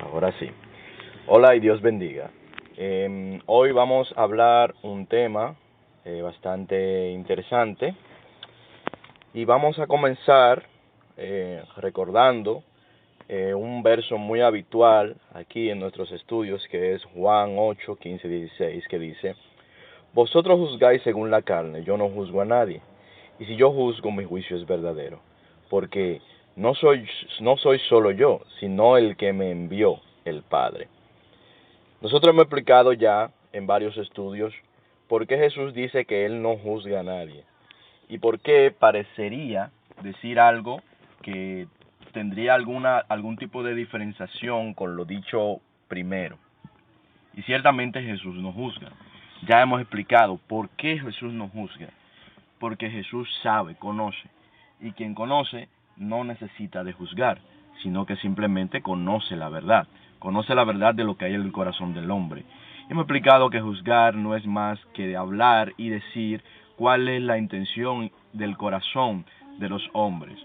Ahora sí. Hola y Dios bendiga. Hoy vamos a hablar un tema bastante interesante y vamos a comenzar recordando un verso muy habitual aquí en nuestros estudios, que es Juan 8, 15, 16, que dice: Vosotros juzgáis según la carne, yo no juzgo a nadie, y si yo juzgo, mi juicio es verdadero, porque no soy solo yo, sino el que me envió, el Padre. Nosotros hemos explicado ya en varios estudios por qué Jesús dice que Él no juzga a nadie y por qué parecería decir algo que tendría algún tipo de diferenciación con lo dicho primero. Y ciertamente Jesús no juzga. Ya hemos explicado por qué Jesús no juzga. Porque Jesús sabe, conoce. Y quien conoce no necesita de juzgar, sino que simplemente conoce la verdad. Conoce la verdad de lo que hay en el corazón del hombre. Hemos explicado que juzgar no es más que de hablar y decir cuál es la intención del corazón de los hombres.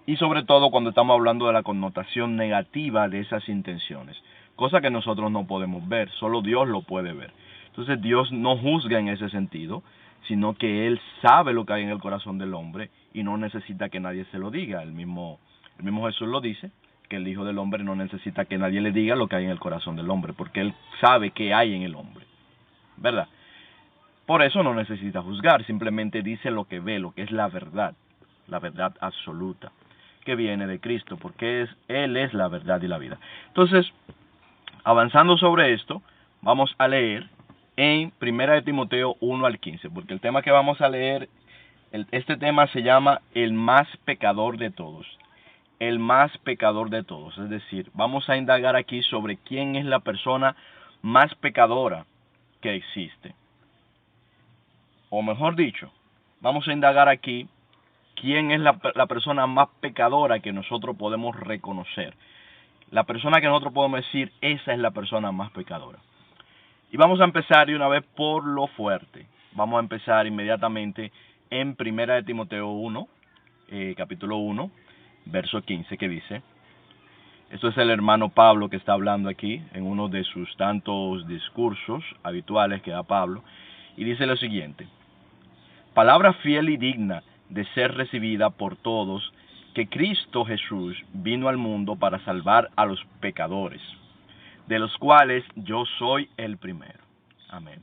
Y sobre todo cuando estamos hablando de la connotación negativa de esas intenciones, cosa que nosotros no podemos ver, solo Dios lo puede ver. Entonces Dios no juzga en ese sentido, sino que Él sabe lo que hay en el corazón del hombre y no necesita que nadie se lo diga. El mismo Jesús lo dice, que el Hijo del Hombre no necesita que nadie le diga lo que hay en el corazón del hombre, porque Él sabe qué hay en el hombre, ¿verdad? Por eso no necesita juzgar, simplemente dice lo que ve, lo que es la verdad absoluta, que viene de Cristo, porque Él es la verdad y la vida. Entonces, avanzando sobre esto, vamos a leer en 1 Timoteo 1 al 15, porque el tema que vamos a leer, este tema se llama el más pecador de todos. El más pecador de todos, es decir, vamos a indagar aquí sobre quién es la persona más pecadora que existe. O mejor dicho, vamos a indagar aquí quién es la persona más pecadora que nosotros podemos reconocer. La persona que nosotros podemos decir, esa es la persona más pecadora. Y vamos a empezar de una vez por lo fuerte. Vamos a empezar inmediatamente en 1 Timoteo 1, capítulo 1, verso 15, que dice: esto es el hermano Pablo que está hablando aquí en uno de sus tantos discursos habituales que da Pablo, y dice lo siguiente: palabra fiel y digna de ser recibida por todos, que Cristo Jesús vino al mundo para salvar a los pecadores, de los cuales yo soy el primero. Amén.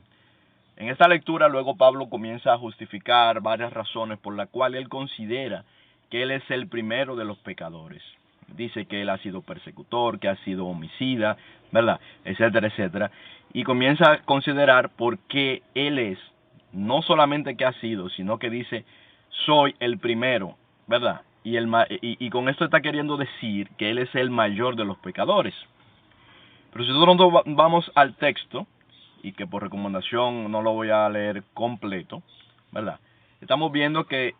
En esta lectura luego Pablo comienza a justificar varias razones por las cuales él considera que él es el primero de los pecadores. Dice que él ha sido persecutor, que ha sido homicida, ¿verdad? Etcétera, etcétera. Y comienza a considerar por qué él es, no solamente que ha sido, sino que dice, soy el primero, ¿verdad? Y con esto está queriendo decir que él es el mayor de los pecadores. Pero si nosotros vamos al texto, y que por recomendación no lo voy a leer completo, ¿verdad? Estamos viendo que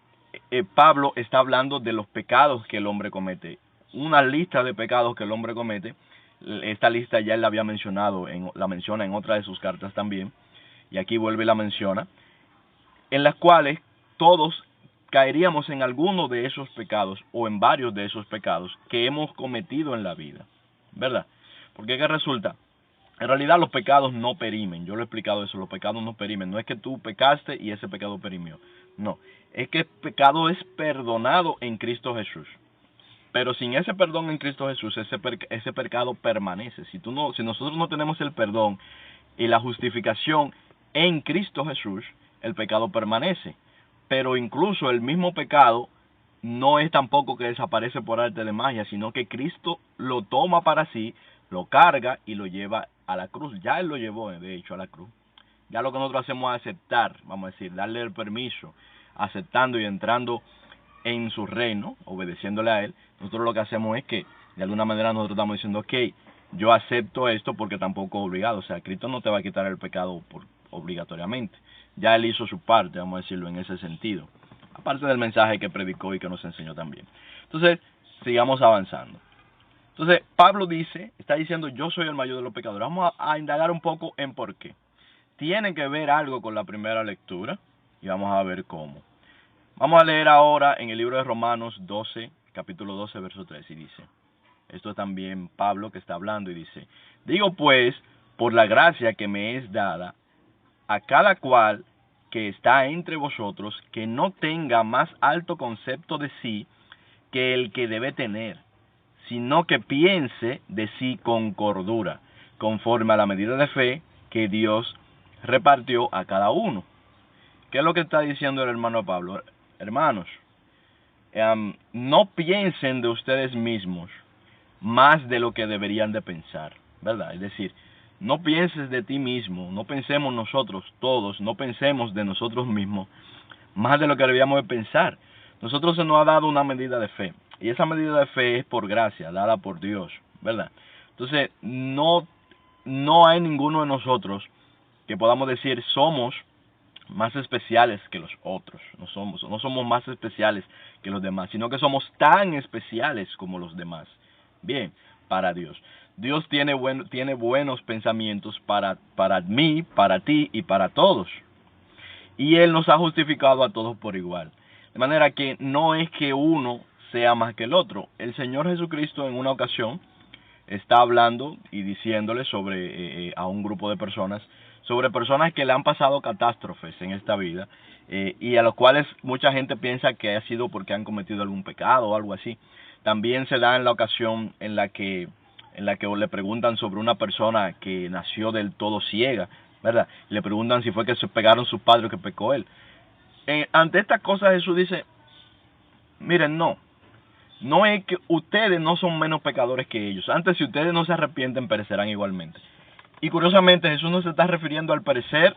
Pablo está hablando de los pecados que el hombre comete. Una lista de pecados que el hombre comete. Esta lista ya él la había mencionado, la menciona en otra de sus cartas también, y aquí vuelve y la menciona, en las cuales todos caeríamos en alguno de esos pecados o en varios de esos pecados que hemos cometido en la vida, ¿verdad? Porque ¿qué resulta? En realidad los pecados no perimen, yo lo he explicado eso, los pecados no perimen, no es que tú pecaste y ese pecado perimió, no, es que el pecado es perdonado en Cristo Jesús, pero sin ese perdón en Cristo Jesús, ese pecado permanece. Si nosotros no tenemos el perdón y la justificación en Cristo Jesús, el pecado permanece, pero incluso el mismo pecado no es tampoco que desaparece por arte de magia, sino que Cristo lo toma para sí, lo carga y lo lleva a la cruz. Ya Él lo llevó, de hecho, a la cruz. Ya lo que nosotros hacemos es aceptar, vamos a decir, darle el permiso, aceptando y entrando en su reino, obedeciéndole a Él. Nosotros lo que hacemos es que, de alguna manera, nosotros estamos diciendo, ok, yo acepto esto porque tampoco es obligado. O sea, Cristo no te va a quitar el pecado obligatoriamente. Ya Él hizo su parte, vamos a decirlo en ese sentido. Aparte del mensaje que predicó y que nos enseñó también. Entonces, sigamos avanzando. Entonces, Pablo está diciendo, yo soy el mayor de los pecadores. Vamos a indagar un poco en por qué. Tiene que ver algo con la primera lectura y vamos a ver cómo. Vamos a leer ahora en el libro de Romanos 12, capítulo 12, verso 3, y dice: Esto es también Pablo que está hablando y dice, digo pues, por la gracia que me es dada, a cada cual que está entre vosotros, que no tenga más alto concepto de sí que el que debe tener, sino que piense de sí con cordura, conforme a la medida de fe que Dios repartió a cada uno. ¿Qué es lo que está diciendo el hermano Pablo? Hermanos, no piensen de ustedes mismos más de lo que deberían de pensar, ¿verdad? Es decir, no pienses de ti mismo, no pensemos nosotros todos, no pensemos de nosotros mismos más de lo que deberíamos de pensar. Nosotros se nos ha dado una medida de fe, y esa medida de fe es por gracia, dada por Dios, ¿verdad? Entonces, no hay ninguno de nosotros que podamos decir somos más especiales que los otros. No somos más especiales que los demás, sino que somos tan especiales como los demás. Bien, para Dios. Dios tiene buenos pensamientos para mí, para ti y para todos. Y Él nos ha justificado a todos por igual. De manera que no es que uno sea más que el otro. El Señor Jesucristo en una ocasión está hablando y diciéndole sobre a un grupo de personas, sobre personas que le han pasado catástrofes en esta vida, y a los cuales mucha gente piensa que ha sido porque han cometido algún pecado o algo así. También se da en la ocasión en la que le preguntan sobre una persona que nació del todo ciega, ¿verdad? Le preguntan si fue que se pegaron sus padres o que pecó él. Ante estas cosas Jesús dice, miren, no es que ustedes no son menos pecadores que ellos. Antes, si ustedes no se arrepienten, perecerán igualmente. Y curiosamente, Jesús no se está refiriendo al perecer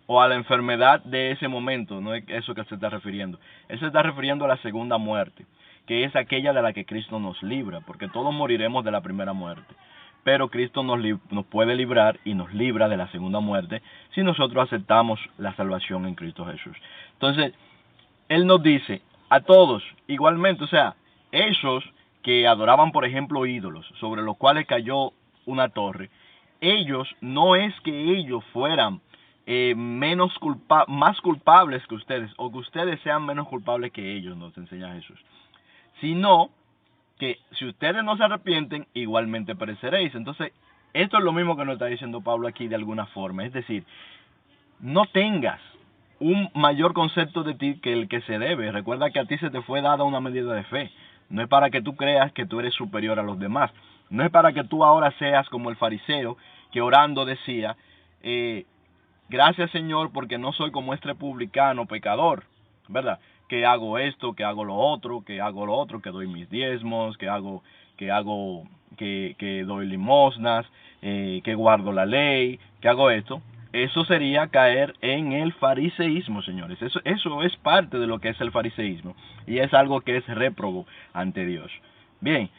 o a la enfermedad de ese momento. No es eso que se está refiriendo. Él se está refiriendo a la segunda muerte, que es aquella de la que Cristo nos libra, porque todos moriremos de la primera muerte. Pero Cristo nos puede librar y nos libra de la segunda muerte si nosotros aceptamos la salvación en Cristo Jesús. Entonces, Él nos dice a todos igualmente, o sea, esos que adoraban, por ejemplo, ídolos, sobre los cuales cayó una torre, ellos, no es que ellos fueran más culpables que ustedes, o que ustedes sean menos culpables que ellos, nos enseña Jesús, sino que si ustedes no se arrepienten, igualmente pereceréis. Entonces, esto es lo mismo que nos está diciendo Pablo aquí de alguna forma, es decir, no tengas un mayor concepto de ti que el que se debe. Recuerda que a ti se te fue dada una medida de fe. No es para que tú creas que tú eres superior a los demás. No es para que tú ahora seas como el fariseo que orando decía, gracias Señor porque no soy como este publicano pecador, ¿verdad? Que hago esto, que hago lo otro, que doy mis diezmos, que doy limosnas, que guardo la ley, que hago esto. Eso sería caer en el fariseísmo, señores. Eso es parte de lo que es el fariseísmo. Y es algo que es réprobo ante Dios. Bien,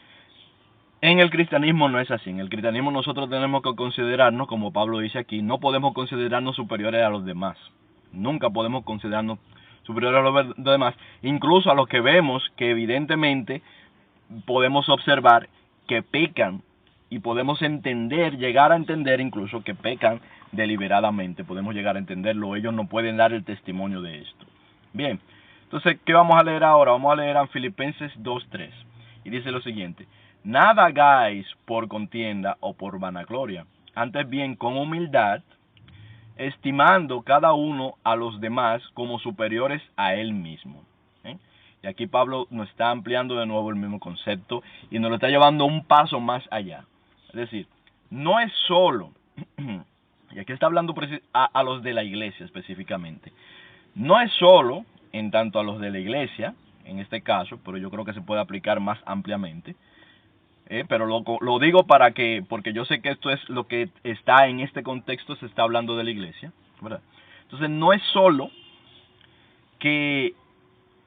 en el cristianismo no es así. En el cristianismo nosotros tenemos que considerarnos, como Pablo dice aquí, no podemos considerarnos superiores a los demás. Nunca podemos considerarnos superiores a los demás. Incluso a los que vemos que evidentemente podemos observar que pecan. Y podemos llegar a entender incluso que pecan deliberadamente. Podemos llegar a entenderlo. Ellos no pueden dar el testimonio de esto. Bien, entonces, ¿qué vamos a leer ahora? Vamos a leer en Filipenses 2:3. Y dice lo siguiente: nada hagáis por contienda o por vanagloria, antes bien con humildad, estimando cada uno a los demás como superiores a él mismo. Y aquí Pablo nos está ampliando de nuevo el mismo concepto y nos lo está llevando un paso más allá. Es decir, no es solo, y aquí está hablando a los de la iglesia específicamente, no es solo en tanto a los de la iglesia, en este caso, pero yo creo que se puede aplicar más ampliamente, pero lo digo porque yo sé que esto es lo que está en este contexto, se está hablando de la iglesia, ¿verdad? Entonces no es solo que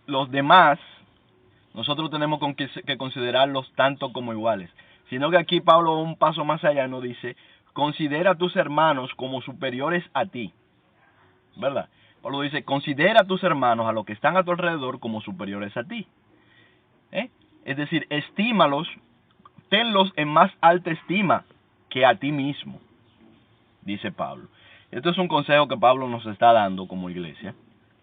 los demás nosotros tenemos que considerarlos tanto como iguales, sino que aquí Pablo va un paso más allá y nos dice, considera a tus hermanos como superiores a ti, ¿verdad? Pablo dice, considera a tus hermanos, a los que están a tu alrededor, como superiores a ti. Es decir, estímalos, tenlos en más alta estima que a ti mismo, dice Pablo. Esto es un consejo que Pablo nos está dando como iglesia,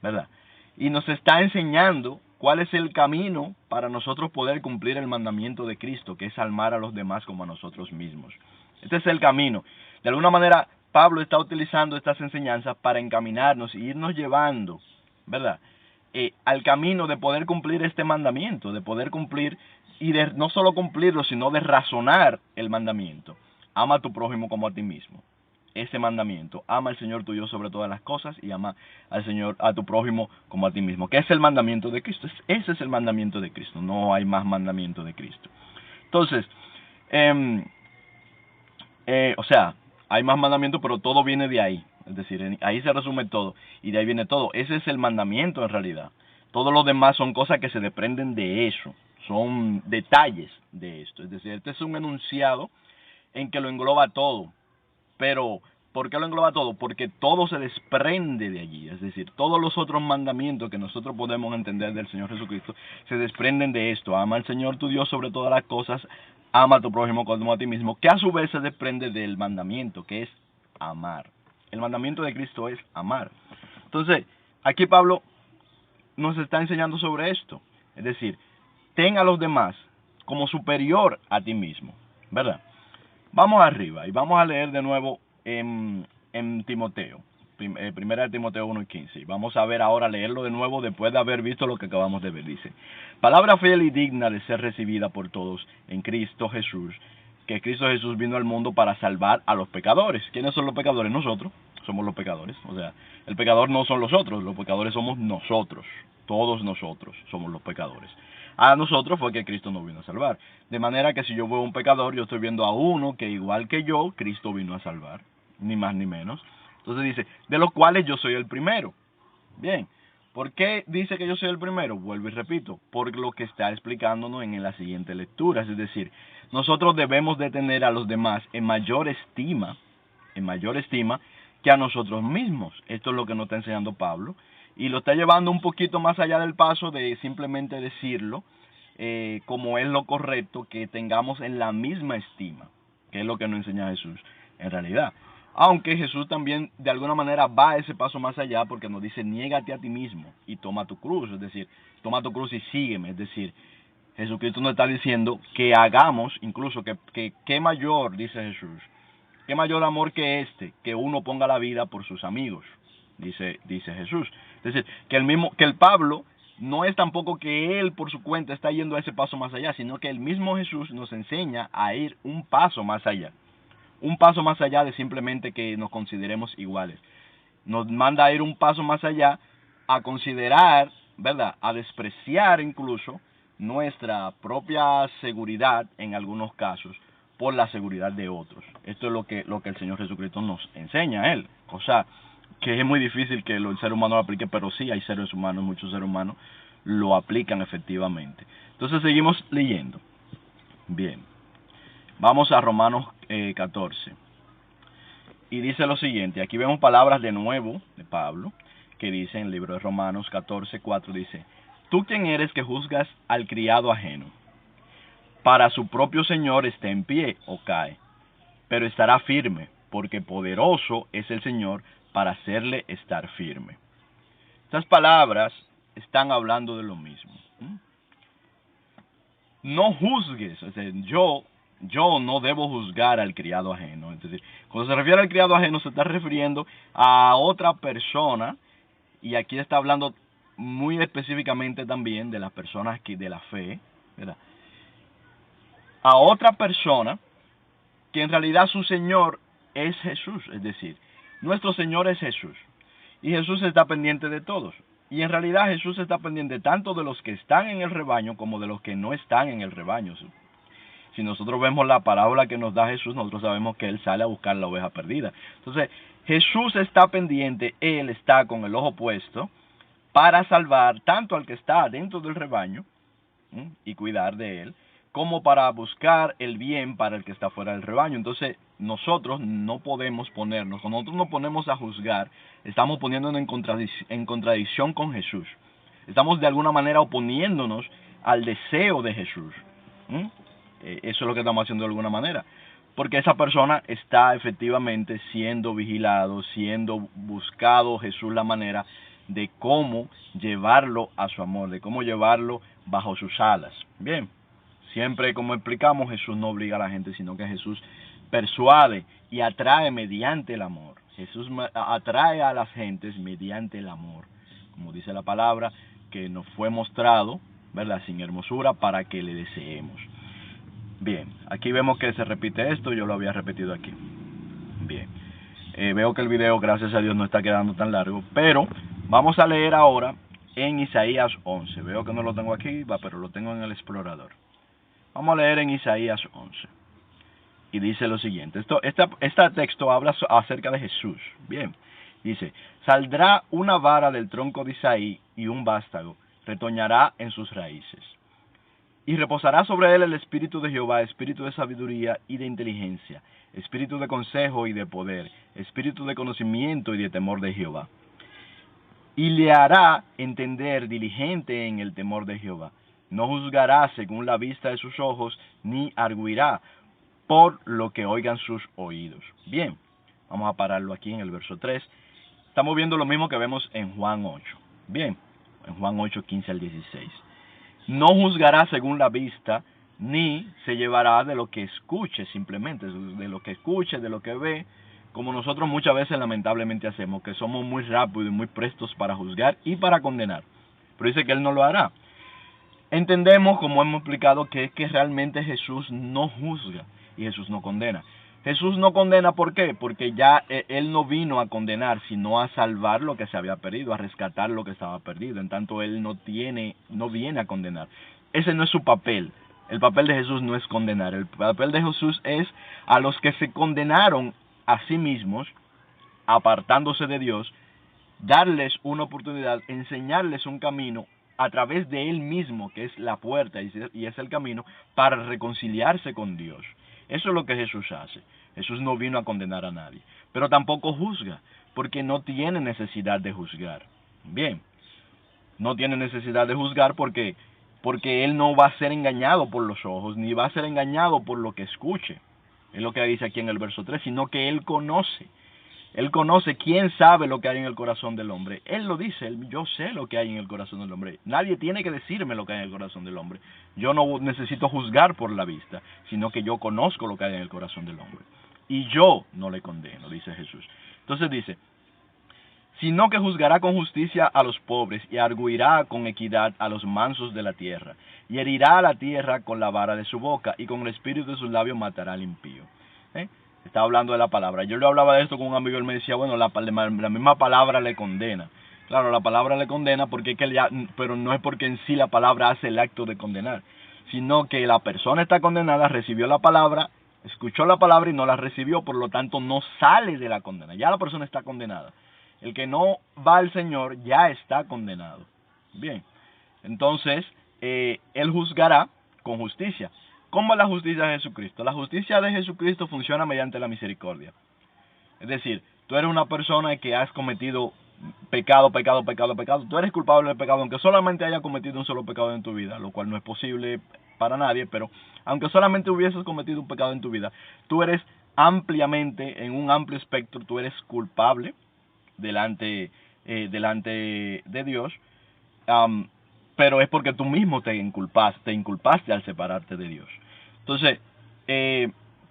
¿verdad? Y nos está enseñando ¿cuál es el camino para nosotros poder cumplir el mandamiento de Cristo, que es amar a los demás como a nosotros mismos? Este es el camino. De alguna manera, Pablo está utilizando estas enseñanzas para encaminarnos y irnos llevando, ¿verdad?, al camino de poder cumplir este mandamiento, de poder cumplir, y de no solo cumplirlo, sino de razonar el mandamiento. Ama a tu prójimo como a ti mismo. Ese mandamiento, ama al Señor tu Dios sobre todas las cosas y ama al Señor, a tu prójimo como a ti mismo, que es el mandamiento de Cristo. Ese es el mandamiento de Cristo, no hay más mandamiento de Cristo. Entonces, o sea, hay más mandamientos, pero todo viene de ahí. Es decir, ahí se resume todo y de ahí viene todo. Ese es el mandamiento en realidad. Todo lo demás son cosas que se desprenden de eso, son detalles de esto. Es decir, este es un enunciado en que lo engloba todo. Pero, ¿por qué lo engloba todo? Porque todo se desprende de allí. Es decir, todos los otros mandamientos que nosotros podemos entender del Señor Jesucristo se desprenden de esto. Ama al Señor tu Dios sobre todas las cosas, ama a tu prójimo como a ti mismo, que a su vez se desprende del mandamiento, que es amar. El mandamiento de Cristo es amar. Entonces, aquí Pablo nos está enseñando sobre esto. Es decir, ten a los demás como superior a ti mismo, ¿verdad? Vamos arriba y vamos a leer de nuevo en Timoteo, primera de Timoteo 1:15. Y vamos a ver ahora, leerlo de nuevo después de haber visto lo que acabamos de ver. Dice, palabra fiel y digna de ser recibida por todos en Cristo Jesús, que Cristo Jesús vino al mundo para salvar a los pecadores. ¿Quiénes son los pecadores? Nosotros somos los pecadores. O sea, el pecador no son los otros, los pecadores somos nosotros. Todos nosotros somos los pecadores. A nosotros fue que Cristo nos vino a salvar. De manera que si yo veo a un pecador, yo estoy viendo a uno que igual que yo, Cristo vino a salvar. Ni más ni menos. Entonces dice, de los cuales yo soy el primero. Bien, ¿por qué dice que yo soy el primero? Vuelvo y repito, por lo que está explicándonos en la siguiente lectura. Es decir, nosotros debemos de tener a los demás en mayor estima que a nosotros mismos. Esto es lo que nos está enseñando Pablo. Y lo está llevando un poquito más allá del paso de simplemente decirlo, como es lo correcto, que tengamos en la misma estima, que es lo que nos enseña Jesús en realidad. Aunque Jesús también de alguna manera va a ese paso más allá, porque nos dice, niégate a ti mismo y toma tu cruz. Es decir, toma tu cruz y sígueme. Es decir, Jesucristo nos está diciendo que hagamos, incluso que mayor, dice Jesús, qué mayor amor que este, que uno ponga la vida por sus amigos, dice Jesús. Es decir, que el Pablo no es tampoco que él por su cuenta está yendo a ese paso más allá, sino que el mismo Jesús nos enseña a ir un paso más allá. Un paso más allá de simplemente que nos consideremos iguales. Nos manda a ir un paso más allá, a considerar, ¿verdad?, a despreciar incluso nuestra propia seguridad en algunos casos por la seguridad de otros. Esto es lo que el Señor Jesucristo nos enseña a él. O sea, que es muy difícil que el ser humano lo aplique, pero sí hay seres humanos, muchos seres humanos lo aplican efectivamente. Entonces seguimos leyendo. Bien, vamos a Romanos 14. Y dice lo siguiente, aquí vemos palabras de nuevo de Pablo, que dice en el libro de Romanos 14:4, dice, ¿tú quién eres que juzgas al criado ajeno? Para su propio Señor esté en pie o cae, pero estará firme, porque poderoso es el Señor para hacerle estar firme. Estas palabras están hablando de lo mismo. No juzgues, o sea, yo no debo juzgar al criado ajeno. Es decir, cuando se refiere al criado ajeno se está refiriendo a otra persona, y aquí está hablando muy específicamente también de las personas de la fe, ¿verdad?, a otra persona que en realidad su Señor es Jesús. Es decir, nuestro Señor es Jesús, y Jesús está pendiente de todos. Y en realidad Jesús está pendiente tanto de los que están en el rebaño como de los que no están en el rebaño. Si nosotros vemos la parábola que nos da Jesús, nosotros sabemos que Él sale a buscar la oveja perdida. Entonces, Jesús está pendiente, Él está con el ojo puesto para salvar tanto al que está dentro del rebaño y cuidar de él, como para buscar el bien para el que está fuera del rebaño. Entonces, nosotros no podemos ponernos, cuando nosotros nos ponemos a juzgar, estamos poniéndonos en contradicción con Jesús. Estamos de alguna manera oponiéndonos al deseo de Jesús. Eso es lo que estamos haciendo de alguna manera. Porque esa persona está efectivamente siendo vigilado, siendo buscado Jesús la manera de cómo llevarlo a su amor, de cómo llevarlo bajo sus alas. Bien, siempre como explicamos, Jesús no obliga a la gente, sino que Jesús persuade y atrae mediante el amor. Jesús atrae a las gentes mediante el amor, como dice la palabra, que nos fue mostrado, ¿verdad?, sin hermosura, para que le deseemos. Bien, aquí vemos que se repite esto, yo lo había repetido aquí. Bien, veo que el video, gracias a Dios, no está quedando tan largo, pero vamos a leer ahora en Isaías 11. Veo que no lo tengo aquí, pero lo tengo en el explorador. Vamos a leer en Isaías 11. Y dice lo siguiente, este texto habla acerca de Jesús. Bien, dice, saldrá una vara del tronco de Isaí y un vástago retoñará en sus raíces. Y reposará sobre él el espíritu de Jehová, espíritu de sabiduría y de inteligencia, espíritu de consejo y de poder, espíritu de conocimiento y de temor de Jehová. Y le hará entender diligente en el temor de Jehová. No juzgará según la vista de sus ojos, ni arguirá por lo que oigan sus oídos. Bien, vamos a pararlo aquí en el verso 3. Estamos viendo lo mismo que vemos en Juan 8. Bien, en Juan 8, 15 al 16. No juzgará según la vista, ni se llevará de lo que escuche simplemente, de lo que escuche, de lo que ve, como nosotros muchas veces lamentablemente hacemos, que somos muy rápidos y muy prestos para juzgar y para condenar. Pero dice que Él no lo hará. Entendemos, como hemos explicado, que es que realmente Jesús no juzga y Jesús no condena. Jesús no condena, ¿por qué? Porque ya Él no vino a condenar, sino a salvar lo que se había perdido, a rescatar lo que estaba perdido. En tanto, Él no viene a condenar. Ese no es su papel. El papel de Jesús no es condenar. El papel de Jesús es a los que se condenaron a sí mismos, apartándose de Dios, darles una oportunidad, enseñarles un camino a través de Él mismo, que es la puerta y es el camino, para reconciliarse con Dios. Eso es lo que Jesús hace. Jesús no vino a condenar a nadie, pero tampoco juzga, porque no tiene necesidad de juzgar. Bien, no tiene necesidad de juzgar porque Él no va a ser engañado por los ojos, ni va a ser engañado por lo que escuche. Es lo que dice aquí en el verso 3, sino que Él conoce. Él conoce, quién sabe lo que hay en el corazón del hombre. Él lo dice, yo sé lo que hay en el corazón del hombre. Nadie tiene que decirme lo que hay en el corazón del hombre. Yo no necesito juzgar por la vista, sino que yo conozco lo que hay en el corazón del hombre. Y yo no le condeno, dice Jesús. Entonces dice, sino que juzgará con justicia a los pobres y arguirá con equidad a los mansos de la tierra. Y herirá a la tierra con la vara de su boca y con el espíritu de sus labios matará al impío. Estaba hablando de la palabra. Yo le hablaba de esto con un amigo y él me decía, bueno, la misma palabra le condena. Claro, la palabra le condena porque es que pero no es porque en sí la palabra hace el acto de condenar, sino que la persona está condenada, recibió la palabra, escuchó la palabra y no la recibió, por lo tanto no sale de la condena. Ya la persona está condenada. El que no va al Señor ya está condenado. Bien, entonces Él juzgará con justicia. ¿Cómo es la justicia de Jesucristo? La justicia de Jesucristo funciona mediante la misericordia. Es decir, tú eres una persona que has cometido pecado. Tú eres culpable del pecado, aunque solamente hayas cometido un solo pecado en tu vida, lo cual no es posible para nadie, pero aunque solamente hubieses cometido un pecado en tu vida, tú eres ampliamente, en un amplio espectro, tú eres culpable delante de Dios, pero es porque tú mismo te inculpaste al separarte de Dios. Entonces,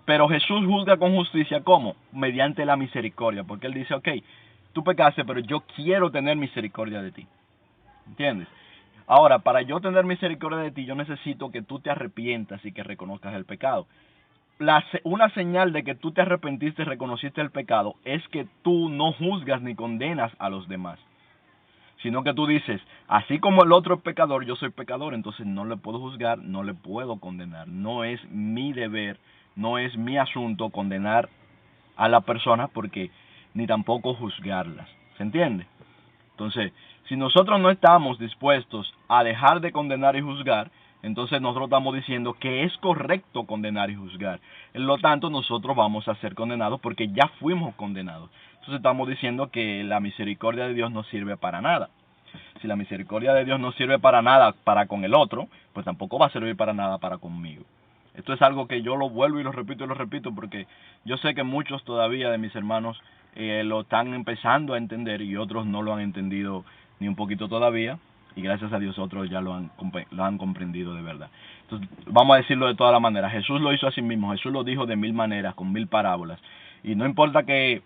pero Jesús juzga con justicia, ¿cómo? Mediante la misericordia, porque Él dice, ok, tú pecaste, pero yo quiero tener misericordia de ti. ¿Entiendes? Ahora, para yo tener misericordia de ti, yo necesito que tú te arrepientas y que reconozcas el pecado. Una señal de que tú te arrepentiste y reconociste el pecado es que tú no juzgas ni condenas a los demás, sino que tú dices, así como el otro es pecador, yo soy pecador, entonces no le puedo juzgar, no le puedo condenar. No es mi deber, no es mi asunto condenar a la persona porque ni tampoco juzgarlas. ¿Se entiende? Entonces, si nosotros no estamos dispuestos a dejar de condenar y juzgar, entonces nosotros estamos diciendo que es correcto condenar y juzgar. En lo tanto, nosotros vamos a ser condenados porque ya fuimos condenados. Entonces estamos diciendo que la misericordia de Dios no sirve para nada. Si la misericordia de Dios no sirve para nada para con el otro, pues tampoco va a servir para nada para conmigo. Esto es algo que yo lo vuelvo y lo repito porque yo sé que muchos todavía de mis hermanos lo están empezando a entender y otros no lo han entendido ni un poquito todavía, y gracias a Dios otros ya lo han comprendido de verdad. Entonces, vamos a decirlo de todas las maneras. Jesús lo hizo a sí mismo, Jesús lo dijo de 1000 maneras, con 1000 parábolas, y no importa que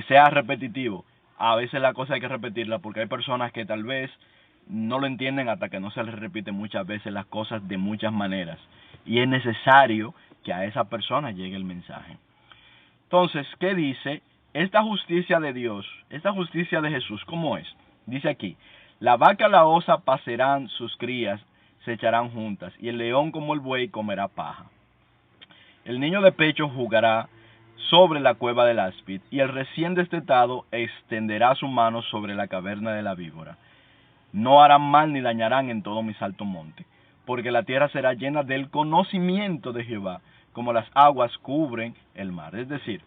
sea repetitivo, a veces la cosa hay que repetirla, porque hay personas que tal vez no lo entienden hasta que no se les repite muchas veces las cosas de muchas maneras, y es necesario que a esa persona llegue el mensaje. Entonces, ¿qué dice? Esta justicia de Dios, esta justicia de Jesús, ¿cómo es? Dice aquí, la vaca y la osa pasarán sus crías, se echarán juntas, y el león como el buey comerá paja. El niño de pecho jugará sobre la cueva del áspid, y el recién destetado extenderá su mano sobre la caverna de la víbora. No harán mal ni dañarán en todo mi alto monte, porque la tierra será llena del conocimiento de Jehová, como las aguas cubren el mar. Es decir,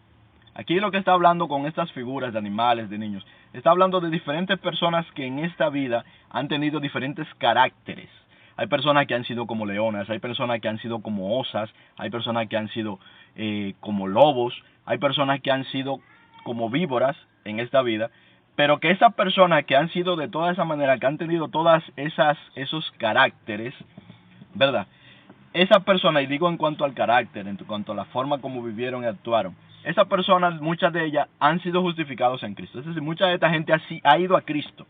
aquí lo que está hablando con estas figuras de animales, de niños, está hablando de diferentes personas que en esta vida han tenido diferentes caracteres. Hay personas que han sido como leonas, hay personas que han sido como osas, hay personas que han sido como lobos, hay personas que han sido como víboras en esta vida, pero que esas personas que han sido de toda esa manera, que han tenido todas esos caracteres, ¿verdad? Esas personas, y digo en cuanto al carácter, en cuanto a la forma como vivieron y actuaron, esas personas, muchas de ellas han sido justificados en Cristo. Es decir, mucha de esta gente ha ido a Cristo,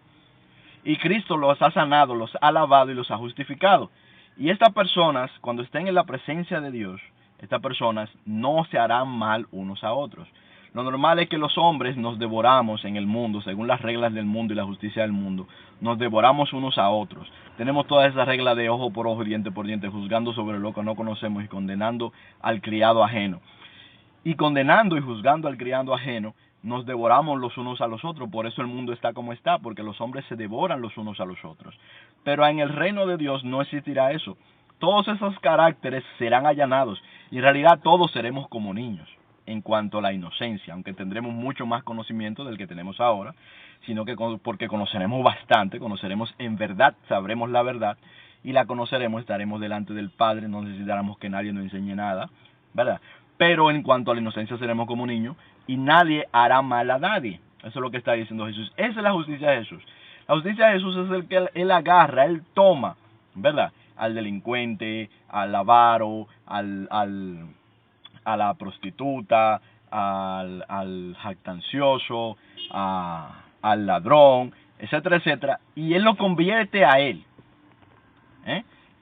y Cristo los ha sanado, los ha lavado y los ha justificado. Y estas personas, cuando estén en la presencia de Dios, estas personas no se harán mal unos a otros. Lo normal es que los hombres nos devoramos en el mundo, según las reglas del mundo y la justicia del mundo. Nos devoramos unos a otros. Tenemos toda esa regla de ojo por ojo y diente por diente, juzgando sobre lo que no conocemos y condenando al criado ajeno. Y condenando y juzgando al criado ajeno, nos devoramos los unos a los otros. Por eso el mundo está como está, porque los hombres se devoran los unos a los otros. Pero en el reino de Dios no existirá eso. Todos esos caracteres serán allanados, y en realidad todos seremos como niños en cuanto a la inocencia, aunque tendremos mucho más conocimiento del que tenemos ahora, sino que porque conoceremos bastante, conoceremos en verdad, sabremos la verdad, y la conoceremos, estaremos delante del Padre, no necesitaremos que nadie nos enseñe nada, ¿verdad? Pero en cuanto a la inocencia seremos como niños, y nadie hará mal a nadie. Eso es lo que está diciendo Jesús. Esa es la justicia de Jesús. La justicia de Jesús es el que él agarra, él toma, ¿verdad? Al delincuente, al avaro, a la prostituta, al jactancioso, al ladrón, etcétera, etcétera, y él lo convierte a él.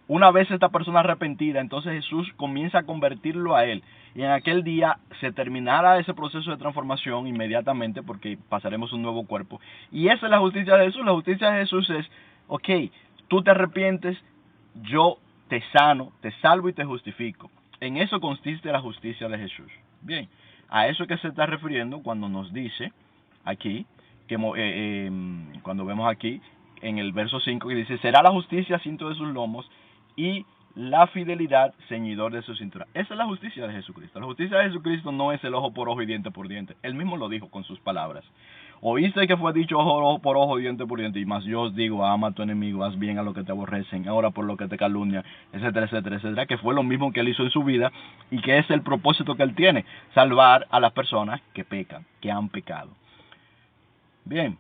Una vez esta persona arrepentida, entonces Jesús comienza a convertirlo a él, y en aquel día se terminará ese proceso de transformación inmediatamente, porque pasaremos un nuevo cuerpo. Y esa es la justicia de Jesús. La justicia de Jesús es, ok, tú te arrepientes, yo te sano, te salvo y te justifico. En eso consiste la justicia de Jesús. Bien, a eso que se está refiriendo cuando nos dice aquí, que cuando vemos aquí en el verso 5 que dice, será la justicia cinto de sus lomos y la fidelidad ceñidor de su cintura. Esa es la justicia de Jesucristo. La justicia de Jesucristo no es el ojo por ojo y diente por diente. Él mismo lo dijo con sus palabras. Oíste que fue dicho ojo por ojo, diente por diente, y más yo os digo, ama a tu enemigo, haz bien a lo que te aborrecen, ahora por lo que te calumnia, etcétera, etcétera, etcétera, que fue lo mismo que él hizo en su vida, y que es el propósito que él tiene, salvar a las personas que pecan, que han pecado. Bien,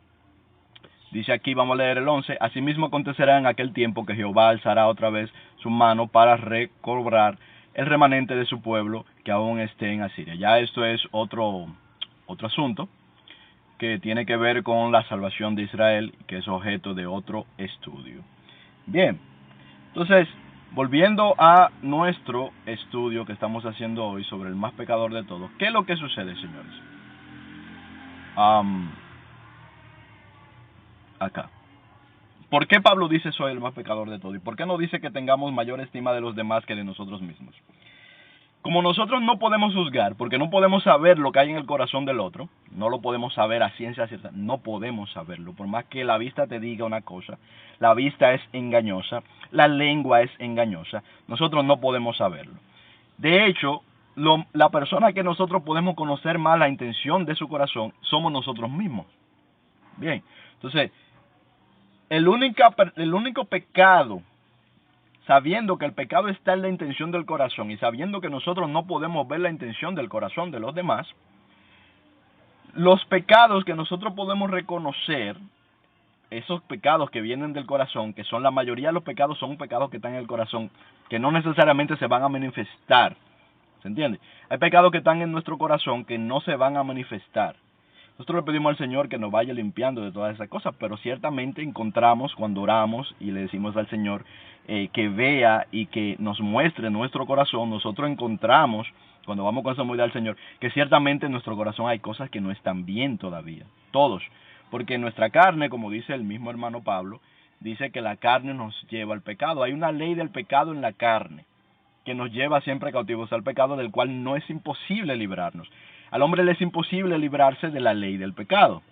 dice aquí, vamos a leer el 11, asimismo acontecerá en aquel tiempo que Jehová alzará otra vez su mano para recobrar el remanente de su pueblo que aún esté en Asiria. Ya esto es otro asunto, que tiene que ver con la salvación de Israel, que es objeto de otro estudio. Bien, entonces, volviendo a nuestro estudio que estamos haciendo hoy sobre el más pecador de todos, ¿qué es lo que sucede, señores? Acá. ¿Por qué Pablo dice soy el más pecador de todos? ¿Y por qué no dice que tengamos mayor estima de los demás que de nosotros mismos? Como nosotros no podemos juzgar, porque no podemos saber lo que hay en el corazón del otro, no lo podemos saber a ciencia cierta, no podemos saberlo, por más que la vista te diga una cosa, la vista es engañosa, la lengua es engañosa, nosotros no podemos saberlo. De hecho, la persona que nosotros podemos conocer más la intención de su corazón, somos nosotros mismos. Bien, entonces, el único pecado, sabiendo que el pecado está en la intención del corazón y sabiendo que nosotros no podemos ver la intención del corazón de los demás, los pecados que nosotros podemos reconocer esos pecados que vienen del corazón, que son la mayoría de los pecados, son pecados que están en el corazón, que no necesariamente se van a manifestar. ¿Se entiende? Hay pecados que están en nuestro corazón que no se van a manifestar. Nosotros le pedimos al Señor que nos vaya limpiando de todas esas cosas, pero ciertamente encontramos cuando oramos y le decimos al Señor que vea y que nos muestre nuestro corazón, nosotros encontramos, cuando vamos con esa humildad al Señor, que ciertamente en nuestro corazón hay cosas que no están bien todavía, todos, porque nuestra carne, como dice el mismo hermano Pablo, dice que la carne nos lleva al pecado. Hay una ley del pecado en la carne que nos lleva siempre cautivos al pecado, del cual no es imposible librarnos. Al hombre le es imposible librarse de la ley del pecado.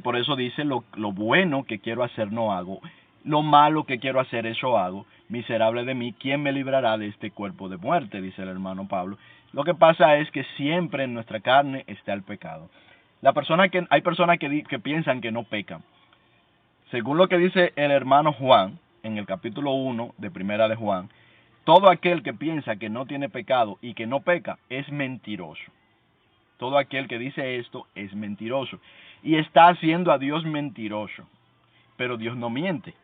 Por eso dice, lo bueno que quiero hacer no hago, lo malo que quiero hacer eso hago. Miserable de mí, ¿quién me librará de este cuerpo de muerte?, dice el hermano Pablo. Lo que pasa es que siempre en nuestra carne está el pecado. Hay personas que piensan que no pecan. Según lo que dice el hermano Juan, en el capítulo 1 de Primera de Juan, todo aquel que piensa que no tiene pecado y que no peca es mentiroso. Todo aquel que dice esto es mentiroso y está haciendo a Dios mentiroso. Pero Dios no miente.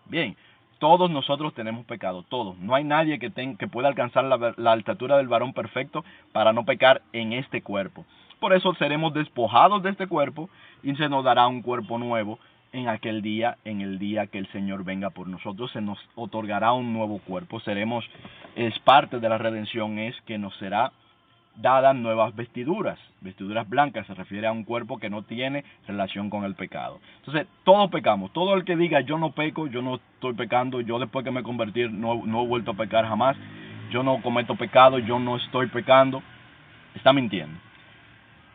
Bien, todos nosotros tenemos pecado, todos. No hay nadie que pueda alcanzar la altura del varón perfecto para no pecar en este cuerpo. Por eso seremos despojados de este cuerpo y se nos dará un cuerpo nuevo en aquel día, en el día que el Señor venga por nosotros. Se nos otorgará un nuevo cuerpo. Es parte de la redención, es que nos será dadas nuevas vestiduras blancas. Se refiere a un cuerpo que no tiene relación con el pecado. Entonces, todos pecamos. Todo el que diga yo no peco, yo no estoy pecando, yo después que me convertí no he vuelto a pecar jamás, yo no cometo pecado, yo no estoy pecando, está mintiendo.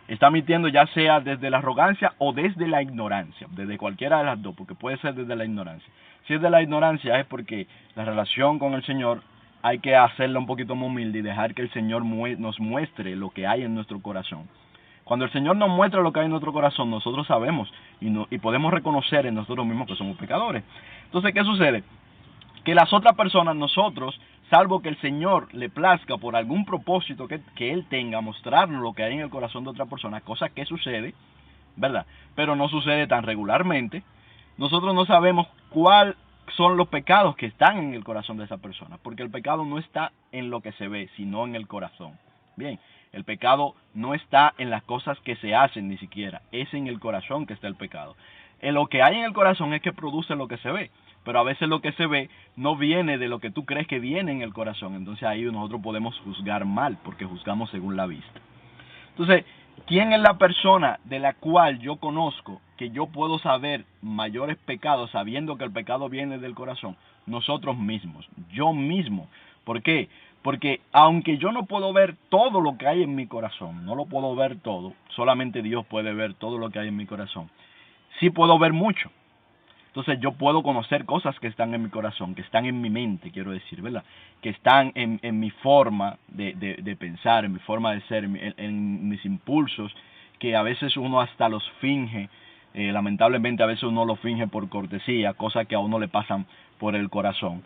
Está mintiendo, ya sea desde la arrogancia o desde la ignorancia, desde cualquiera de las dos, porque puede ser desde la ignorancia. Si es de la ignorancia es porque la relación con el Señor hay que hacerla un poquito más humilde y dejar que el Señor nos muestre lo que hay en nuestro corazón. Cuando el Señor nos muestra lo que hay en nuestro corazón, nosotros sabemos y podemos reconocer en nosotros mismos que somos pecadores. Entonces, ¿qué sucede? Que las otras personas, nosotros, salvo que el Señor le plazca por algún propósito que Él tenga, mostrarnos lo que hay en el corazón de otra persona, cosa que sucede, ¿verdad? Pero no sucede tan regularmente. Nosotros no sabemos cuál son los pecados que están en el corazón de esa persona, porque el pecado no está en lo que se ve, sino en el corazón. Bien, el pecado no está en las cosas que se hacen ni siquiera, es en el corazón que está el pecado. Lo que hay en el corazón es que produce lo que se ve, pero a veces lo que se ve no viene de lo que tú crees que viene en el corazón. Entonces ahí nosotros podemos juzgar mal, porque juzgamos según la vista. Entonces, ¿quién es la persona de la cual yo conozco que yo puedo saber mayores pecados sabiendo que el pecado viene del corazón? Nosotros mismos, yo mismo. ¿Por qué? Porque aunque yo no puedo ver todo lo que hay en mi corazón, no lo puedo ver todo, solamente Dios puede ver todo lo que hay en mi corazón. Sí puedo ver mucho. Entonces yo puedo conocer cosas que están en mi corazón, que están en mi mente, quiero decir, ¿verdad? Que están en mi forma de pensar, en mi forma de ser, en mis impulsos, que a veces uno hasta los finge. Lamentablemente a veces uno lo finge por cortesía, cosas que a uno le pasan por el corazón.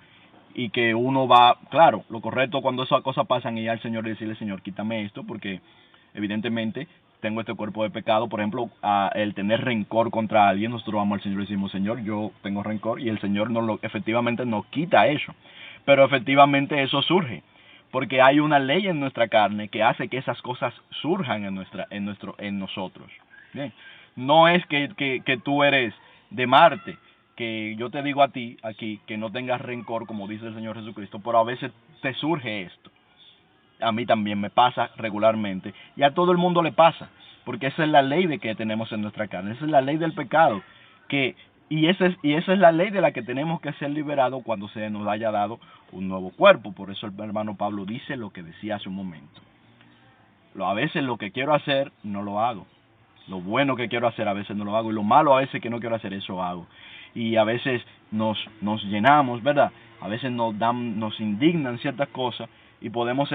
Y que uno va, claro, lo correcto cuando esas cosas pasan y al Señor decirle, Señor, quítame esto, porque evidentemente tengo este cuerpo de pecado. Por ejemplo, el tener rencor contra alguien, nosotros vamos al Señor y decimos, Señor, yo tengo rencor, y el Señor efectivamente nos quita eso. Pero efectivamente eso surge, porque hay una ley en nuestra carne que hace que esas cosas surjan en nosotros. Bien, no es que tú eres de Marte, que yo te digo a ti aquí que no tengas rencor, como dice el Señor Jesucristo, pero a veces te surge esto. A mí también me pasa regularmente, y a todo el mundo le pasa, porque esa es la ley de que tenemos en nuestra carne, esa es la ley del pecado, y esa es la ley de la que tenemos que ser liberados cuando se nos haya dado un nuevo cuerpo. Por eso el hermano Pablo dice lo que decía hace un momento. A veces lo que quiero hacer, no lo hago. Lo bueno que quiero hacer, a veces no lo hago, y lo malo a veces que no quiero hacer, eso hago. Y a veces nos llenamos, ¿verdad? A veces nos indignan ciertas cosas, y podemos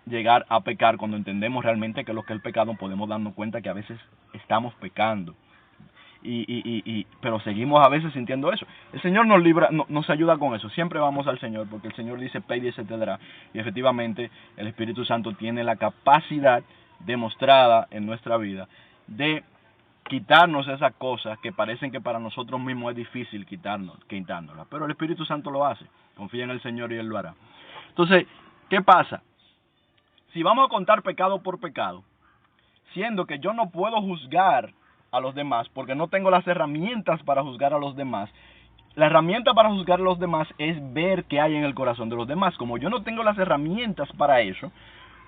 llegar a pecar cuando entendemos realmente que lo que es el pecado. Podemos darnos cuenta que a veces estamos pecando, pero seguimos a veces sintiendo eso. El Señor nos libra, nos ayuda con eso. Siempre vamos al Señor, porque el Señor dice, pedid y se te dará. Y efectivamente el Espíritu Santo tiene la capacidad demostrada en nuestra vida de quitarnos esas cosas que parecen que para nosotros mismos es difícil quitárnoslas. Pero el Espíritu Santo lo hace. Confía en el Señor y Él lo hará. Entonces, ¿qué pasa? Si vamos a contar pecado por pecado, siendo que yo no puedo juzgar a los demás porque no tengo las herramientas para juzgar a los demás, la herramienta para juzgar a los demás es ver qué hay en el corazón de los demás. Como yo no tengo las herramientas para eso,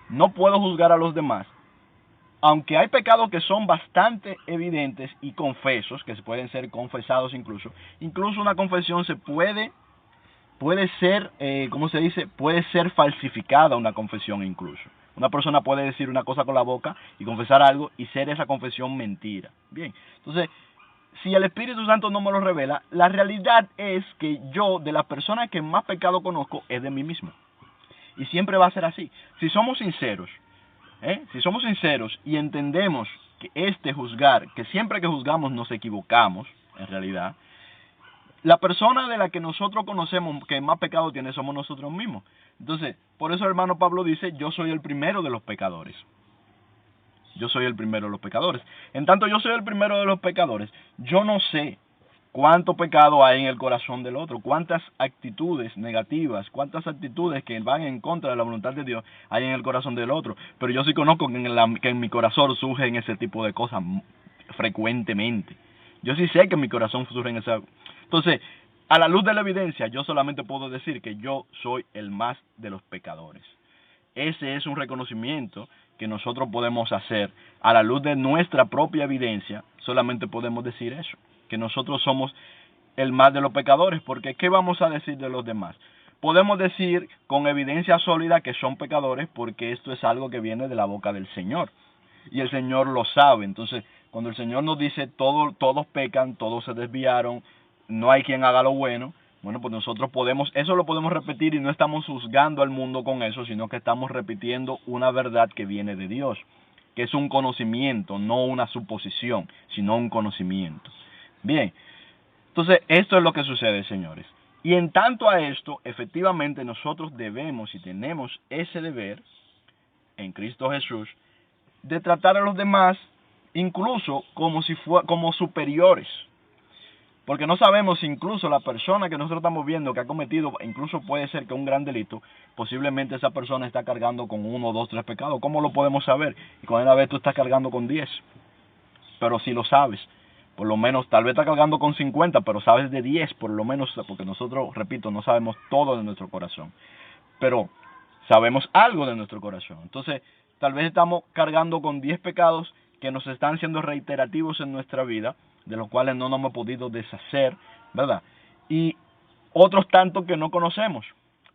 no puedo juzgar a los demás. Aunque hay pecados que son bastante evidentes y confesos, que se pueden ser confesados incluso una confesión puede ser, ¿cómo se dice? Puede ser falsificada una confesión incluso. Una persona puede decir una cosa con la boca y confesar algo y ser esa confesión mentira. Bien, entonces, si el Espíritu Santo no me lo revela, la realidad es que yo, de las personas que más pecado conozco, es de mí mismo. Y siempre va a ser así. Si somos sinceros, y entendemos que juzgar, que siempre que juzgamos nos equivocamos, en realidad, la persona de la que nosotros conocemos que más pecado tiene somos nosotros mismos. Entonces, por eso el hermano Pablo dice, yo soy el primero de los pecadores. Yo soy el primero de los pecadores. En tanto yo soy el primero de los pecadores, yo no sé cuánto pecado hay en el corazón del otro, cuántas actitudes negativas, cuántas actitudes que van en contra de la voluntad de Dios hay en el corazón del otro. Pero yo sí conozco que en mi corazón surgen ese tipo de cosas frecuentemente. Yo sí sé que en mi corazón surgen esas. Entonces, a la luz de la evidencia, yo solamente puedo decir que yo soy el más de los pecadores. Ese es un reconocimiento que nosotros podemos hacer. A la luz de nuestra propia evidencia, solamente podemos decir eso, que nosotros somos el más de los pecadores, porque ¿qué vamos a decir de los demás? Podemos decir con evidencia sólida que son pecadores, porque esto es algo que viene de la boca del Señor, y el Señor lo sabe. Entonces, cuando el Señor nos dice todos pecan, todos se desviaron, no hay quien haga lo bueno, bueno, pues nosotros eso lo podemos repetir y no estamos juzgando al mundo con eso, sino que estamos repitiendo una verdad que viene de Dios, que es un conocimiento, no una suposición, sino un conocimiento. Bien, entonces esto es lo que sucede, señores. Y en tanto a esto, efectivamente nosotros debemos y tenemos ese deber en Cristo Jesús de tratar a los demás incluso como superiores. Porque no sabemos si incluso la persona que nosotros estamos viendo que ha cometido, incluso puede ser que un gran delito, posiblemente esa persona está cargando con 1, 2, 3 pecados. ¿Cómo lo podemos saber? Y con una vez tú estás cargando con 10. Pero si lo sabes, por lo menos, tal vez está cargando con 50, pero sabes de 10, por lo menos, porque nosotros, repito, no sabemos todo de nuestro corazón. Pero sabemos algo de nuestro corazón. Entonces, tal vez estamos cargando con 10 pecados que nos están siendo reiterativos en nuestra vida, de los cuales no nos hemos podido deshacer, ¿verdad? Y otros tantos que no conocemos,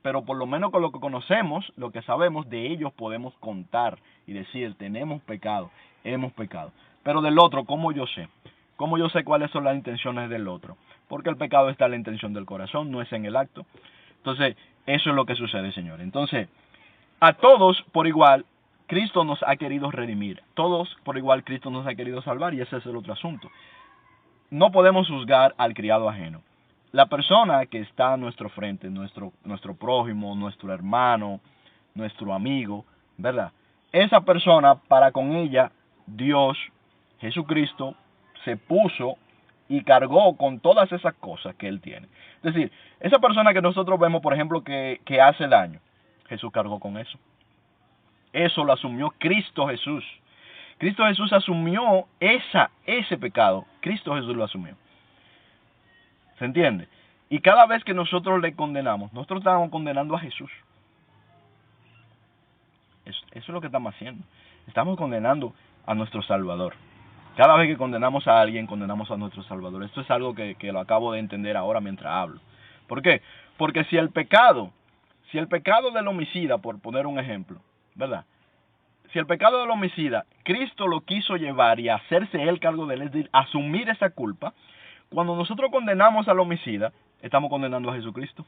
pero por lo menos con lo que conocemos, lo que sabemos, de ellos podemos contar y decir, tenemos pecado, hemos pecado. Pero del otro, ¿cómo yo sé? ¿Cómo yo sé cuáles son las intenciones del otro? Porque el pecado está en la intención del corazón, no es en el acto. Entonces, eso es lo que sucede, señor. Entonces, a todos por igual, Cristo nos ha querido redimir. Todos por igual, Cristo nos ha querido salvar, y ese es el otro asunto. No podemos juzgar al criado ajeno. La persona que está a nuestro frente, nuestro prójimo, nuestro hermano, nuestro amigo, ¿verdad? Esa persona, para con ella, Dios, Jesucristo, se puso y cargó con todas esas cosas que Él tiene. Es decir, esa persona que nosotros vemos, por ejemplo, que hace daño, Jesús cargó con eso. Eso lo asumió Cristo Jesús. Cristo Jesús asumió ese pecado. Cristo Jesús lo asumió. ¿Se entiende? Y cada vez que nosotros le condenamos, nosotros estamos condenando a Jesús. Eso es lo que estamos haciendo. Estamos condenando a nuestro Salvador. Cada vez que condenamos a alguien, condenamos a nuestro Salvador. Esto es algo que lo acabo de entender ahora mientras hablo. ¿Por qué? Porque si el pecado del homicida, por poner un ejemplo, ¿verdad? Si el pecado del homicida, Cristo lo quiso llevar y hacerse él cargo de él, es decir, asumir esa culpa, cuando nosotros condenamos al homicida, estamos condenando a Jesucristo,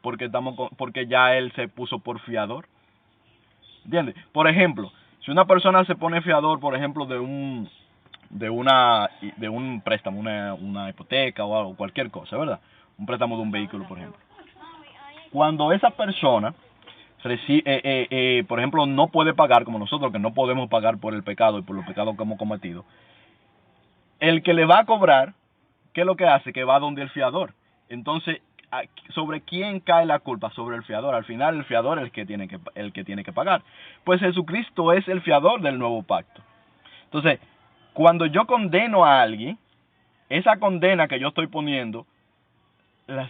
porque ya él se puso por fiador. ¿Entiendes? Por ejemplo, si una persona se pone fiador, por ejemplo, de un préstamo, una hipoteca o algo, cualquier cosa, ¿verdad? Un préstamo de un vehículo, por ejemplo. Cuando esa persona por ejemplo, no puede pagar, como nosotros que no podemos pagar por el pecado y por los pecados que hemos cometido, el que le va a cobrar, ¿qué es lo que hace? Que va donde el fiador. Entonces, ¿sobre quién cae la culpa? Sobre el fiador. Al final el fiador es el que tiene que pagar. Pues Jesucristo es el fiador del nuevo pacto. Entonces, cuando yo condeno a alguien, esa condena que yo estoy poniendo,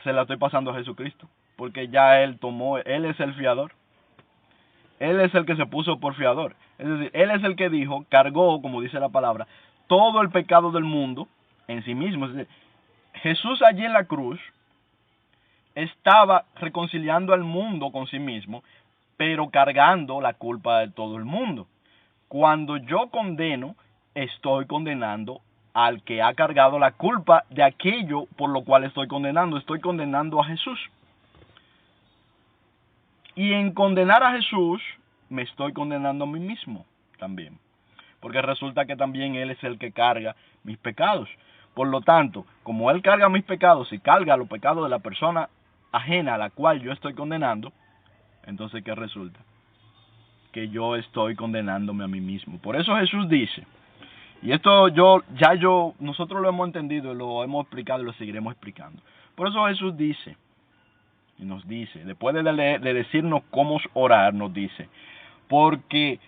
se la estoy pasando a Jesucristo. Porque ya Él es el fiador. Él es el que se puso por fiador. Es decir, Él es el que dijo, cargó, como dice la palabra, todo el pecado del mundo en sí mismo. Es decir, Jesús allí en la cruz estaba reconciliando al mundo con sí mismo, pero cargando la culpa de todo el mundo. Cuando yo condeno, estoy condenando al que ha cargado la culpa de aquello por lo cual estoy condenando. Estoy condenando a Jesús. Y en condenar a Jesús, me estoy condenando a mí mismo también. Porque resulta que también Él es el que carga mis pecados. Por lo tanto, como Él carga mis pecados y carga los pecados de la persona ajena a la cual yo estoy condenando, entonces ¿qué resulta? Que yo estoy condenándome a mí mismo. Por eso Jesús dice, y esto nosotros lo hemos entendido, lo hemos explicado y lo seguiremos explicando. Por eso Jesús dice, y nos dice, después de decirnos cómo orar, nos dice, porque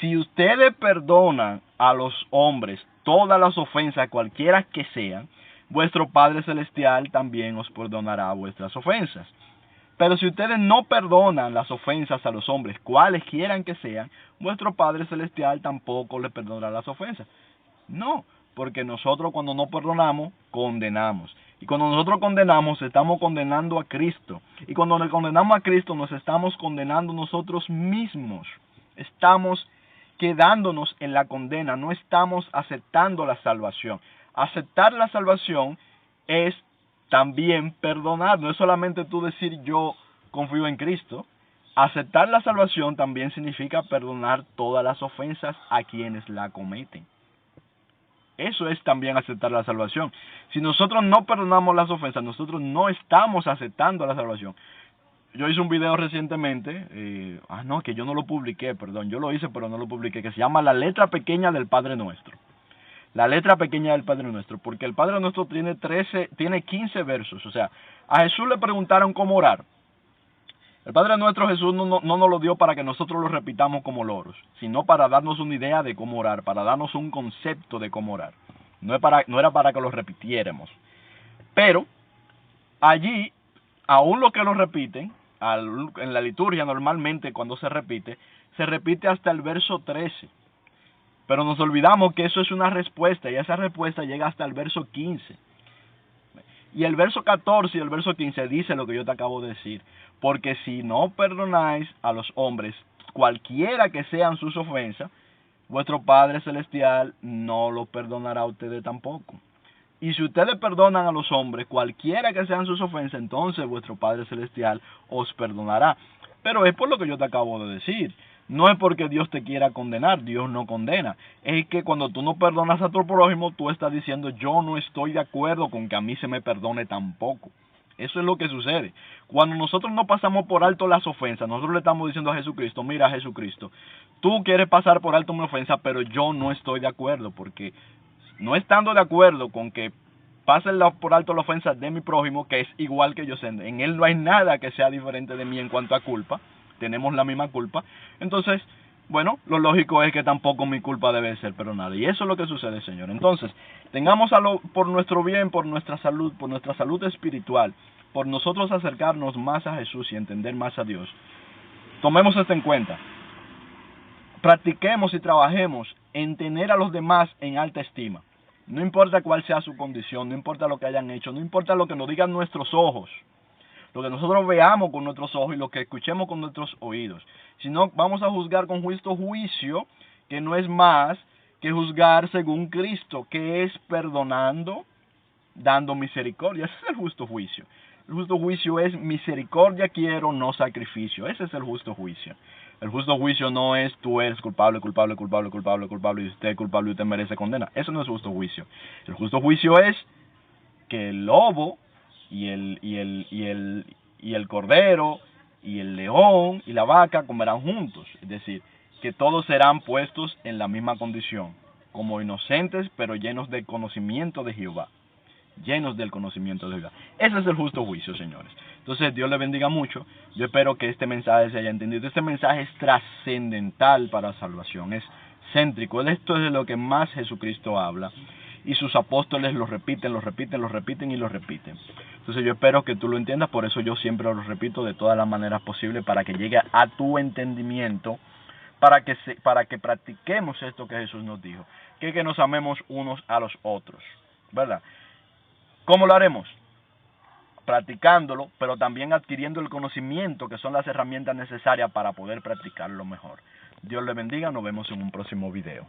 si ustedes perdonan a los hombres todas las ofensas, cualquiera que sean, vuestro Padre Celestial también os perdonará vuestras ofensas. Pero si ustedes no perdonan las ofensas a los hombres, cuales quieran que sean, vuestro Padre Celestial tampoco les perdonará las ofensas. No, porque nosotros cuando no perdonamos, condenamos. Y cuando nosotros condenamos, estamos condenando a Cristo. Y cuando le condenamos a Cristo, nos estamos condenando nosotros mismos. Estamos quedándonos en la condena, no estamos aceptando la salvación. Aceptar la salvación es también perdonar, no es solamente tú decir yo confío en Cristo. Aceptar la salvación también significa perdonar todas las ofensas a quienes la cometen. Eso es también aceptar la salvación. Si nosotros no perdonamos las ofensas, nosotros no estamos aceptando la salvación. Yo hice un video recientemente, que yo no lo publiqué, perdón, yo lo hice pero no lo publiqué, que se llama La letra pequeña del Padre Nuestro. La letra pequeña del Padre Nuestro, porque el Padre Nuestro tiene 15 versos, o sea, a Jesús le preguntaron cómo orar. El Padre Nuestro Jesús no nos lo dio para que nosotros lo repitamos como loros, sino para darnos una idea de cómo orar, para darnos un concepto de cómo orar. No era para que lo repitiéramos. Pero allí, aún los que lo repiten, en la liturgia normalmente cuando se repite hasta el verso 13. Pero nos olvidamos que eso es una respuesta y esa respuesta llega hasta el verso 15. Y el verso 14 y el verso 15 dice lo que yo te acabo de decir. Porque si no perdonáis a los hombres, cualquiera que sean sus ofensas, vuestro Padre Celestial no lo perdonará a ustedes tampoco. Y si ustedes perdonan a los hombres, cualquiera que sean sus ofensas, entonces vuestro Padre Celestial os perdonará. Pero es por lo que yo te acabo de decir. No es porque Dios te quiera condenar, Dios no condena. Es que cuando tú no perdonas a tu prójimo, tú estás diciendo, yo no estoy de acuerdo con que a mí se me perdone tampoco. Eso es lo que sucede. Cuando nosotros no pasamos por alto las ofensas, nosotros le estamos diciendo a Jesucristo, mira Jesucristo, tú quieres pasar por alto mi ofensa, pero yo no estoy de acuerdo, porque no estando de acuerdo con que pasen por alto la ofensa de mi prójimo, que es igual que yo, en él no hay nada que sea diferente de mí en cuanto a culpa, tenemos la misma culpa, entonces, bueno, lo lógico es que tampoco mi culpa debe ser perdonada, y eso es lo que sucede, Señor. Entonces, tengamos por nuestro bien, por nuestra salud espiritual, por nosotros acercarnos más a Jesús y entender más a Dios, tomemos esto en cuenta. Practiquemos y trabajemos en tener a los demás en alta estima. No importa cuál sea su condición, no importa lo que hayan hecho, no importa lo que nos digan nuestros ojos, lo que nosotros veamos con nuestros ojos y lo que escuchemos con nuestros oídos. Sino vamos a juzgar con justo juicio, que no es más que juzgar según Cristo, que es perdonando, dando misericordia. Ese es el justo juicio. El justo juicio es misericordia quiero, no sacrificio. Ese es el justo juicio. El justo juicio no es tú eres culpable, culpable, culpable, culpable, culpable, y usted es culpable y usted merece condena. Eso no es justo juicio. El justo juicio es que el lobo y el cordero y el león y la vaca comerán juntos. Es decir, que todos serán puestos en la misma condición. como inocentes, pero llenos del conocimiento de Jehová. Llenos del conocimiento de Jehová. Ese es el justo juicio, señores. Entonces, Dios les bendiga mucho. Yo espero que este mensaje se haya entendido. Este mensaje es trascendental para la salvación. Es céntrico. Esto es de lo que más Jesucristo habla. Y sus apóstoles lo repiten, lo repiten, lo repiten y lo repiten. Entonces yo espero que tú lo entiendas, por eso yo siempre lo repito de todas las maneras posibles, para que llegue a tu entendimiento, para que practiquemos esto que Jesús nos dijo, que nos amemos unos a los otros, ¿verdad? ¿Cómo lo haremos? Practicándolo, pero también adquiriendo el conocimiento, que son las herramientas necesarias para poder practicarlo mejor. Dios le bendiga, nos vemos en un próximo video.